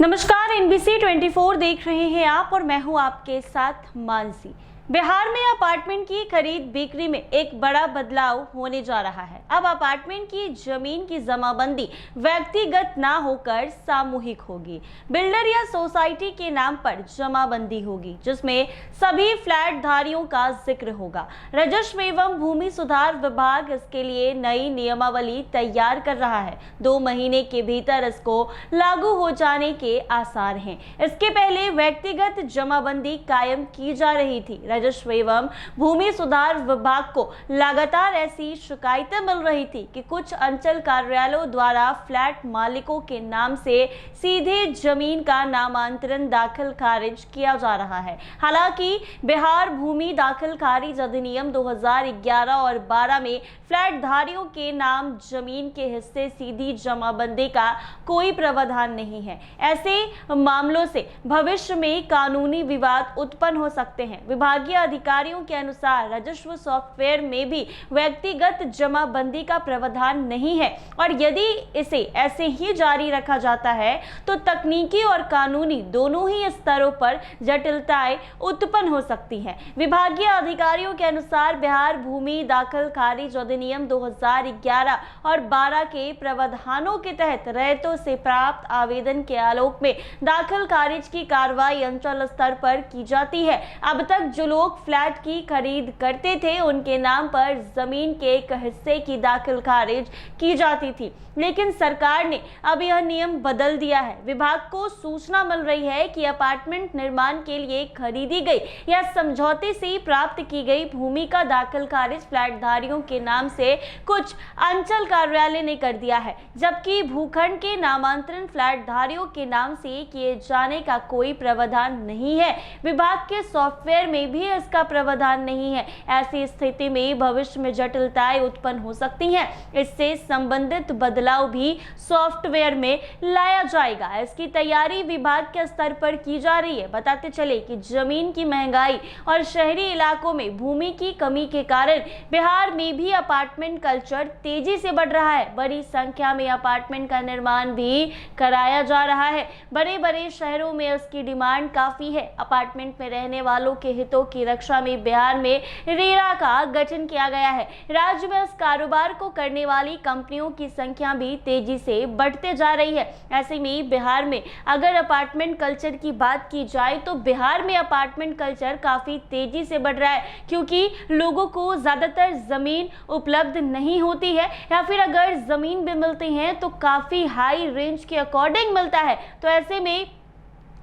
नमस्कार, NBC 24 देख रहे हैं आप और मैं हूं आपके साथ मानसी। बिहार में अपार्टमेंट की खरीद बिक्री में एक बड़ा बदलाव होने जा रहा है। अब अपार्टमेंट की जमीन की जमाबंदी व्यक्तिगत ना होकर सामूहिक होगी। बिल्डर या सोसाइटी के नाम पर जमाबंदी होगी, जिसमें सभी फ्लैट धारियों का जिक्र होगा। राजस्व एवं भूमि सुधार विभाग इसके लिए नई नियमावली तैयार कर रहा है। 2 महीने के भीतर इसको लागू हो जाने के आसार हैं। इसके पहले व्यक्तिगत जमाबंदी कायम की जा रही थी। राजस्व एवं भूमि सुधार विभाग को लगातार ऐसी शिकायतें मिल रही थी कि कुछ अंचल कार्यालयों द्वारा फ्लैट मालिकों के नाम से सीधे जमीन का नामांतरण दाखिल खारिज किया जा रहा है। हालांकि बिहार भूमि दाखिल खारिज अधिनियम 2011 और 12 में फ्लैट धारियों के नाम जमीन के हिस्से सीधी जमाबंदी का कोई प्रावधान नहीं है। ऐसे मामलों से भविष्य में कानूनी विवाद उत्पन्न हो सकते हैं। विभागीय अधिकारियों के अनुसार राजस्व सॉफ्टवेयर में भी व्यक्तिगत जमाबंदी का प्रावधान नहीं है और यदि इसे ऐसे ही जारी रखा जाता है तो तकनीकी और कानूनी दोनों ही स्तरों पर जटिलताएं उत्पन्न हो सकती हैं। विभागीय अधिकारियों के अनुसार बिहार भूमि दाखिल खारिज अधिनियम 2011 और 12 के प्रावधानों के तहत रैयतों से प्राप्त आवेदन के आलोक में दाखिल खारिज की कार्रवाई अंचल स्तर पर की जाती है। अब तक जो लोग फ्लैट की खरीद करते थे उनके नाम पर जमीन के एक हिस्से की दाखिल खारिज की जाती थी, लेकिन सरकार ने अब यह नियम बदल दिया है। विभाग को सूचना मिल रही है कि अपार्टमेंट निर्माण के लिए खरीदी गई या समझौते से प्राप्त की गई भूमि का दाखिल खारिज फ्लैट धारियों के नाम से कुछ अंचल कार्यालय ने कर दिया है, जबकि भूखंड के नामांतरण फ्लैट धारियों के नाम से किए जाने का कोई प्रावधान नहीं है। विभाग के सॉफ्टवेयर में भी इसका प्रावधान नहीं है। ऐसी स्थिति में भविष्य में जटिलताएं उत्पन्न हो सकती हैं। इससे संबंधित बदलाव भी सॉफ्टवेयर में लाया जाएगा। इसकी तैयारी विभाग के स्तर पर की जा रही है। बताते चले कि जमीन की महंगाई और शहरी इलाकों में भूमि की कमी के कारण बिहार में भी अपार्टमेंट कल्चर तेजी से बढ़ रहा है। बड़ी संख्या में अपार्टमेंट का निर्माण भी कराया जा रहा है। बड़े बड़े शहरों में इसकी डिमांड काफी है। अपार्टमेंट में रहने वालों के हितों की रक्षा में बिहार में रेरा का गठन किया गया है। राज्य में इस कारोबार को करने वाली कंपनियों की संख्या भी तेजी से बढ़ते जा रही है। ऐसे में बिहार में अगर अपार्टमेंट कल्चर की बात की जाए तो बिहार में अपार्टमेंट कल्चर काफी तेजी से बढ़ रहा है, क्योंकि लोगों को ज्यादातर जमीन उपलब्ध नहीं होती है या फिर अगर जमीन भी मिलती है तो काफी हाई रेंज के अकॉर्डिंग मिलता है। तो ऐसे में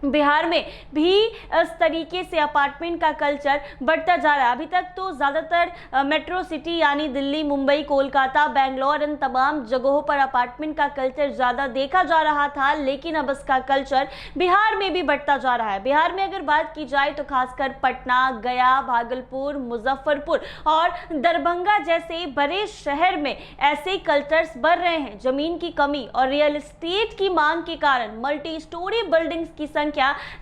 बिहार में भी इस तरीके से अपार्टमेंट का कल्चर बढ़ता जा रहा है। अभी तक तो ज़्यादातर मेट्रो सिटी यानी दिल्ली, मुंबई, कोलकाता, बेंगलोर इन तमाम जगहों पर अपार्टमेंट का कल्चर ज़्यादा देखा जा रहा था, लेकिन अब इसका कल्चर बिहार में भी बढ़ता जा रहा है। बिहार में अगर बात की जाए तो खासकर पटना, गया, भागलपुर, मुजफ्फरपुर और दरभंगा जैसे बड़े शहर में ऐसे कल्चर्स बढ़ रहे हैं। जमीन की कमी और रियल एस्टेट की मांग के कारण मल्टी स्टोरी बिल्डिंग्स की संख्या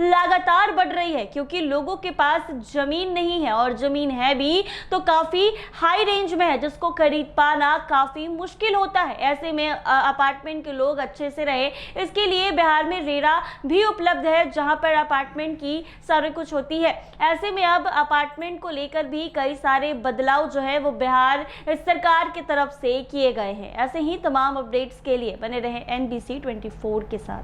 लगातार बढ़ रही है, क्योंकि लोगों के पास जमीन नहीं है और जमीन है भी तो काफी हाई रेंज में है, जिसको खरीद पाना काफी मुश्किल होता है। ऐसे में अपार्टमेंट के लोग अच्छे से रहे, इसके लिए बिहार में रेरा भी उपलब्ध है, जहां पर अपार्टमेंट की सारी कुछ होती है। ऐसे में अब अपार्टमेंट को लेकर भी कई सारे बदलाव जो है वो बिहार सरकार की तरफ से किए गए हैं। ऐसे ही तमाम अपडेट्स के लिए बने रहे NBC 24 के साथ।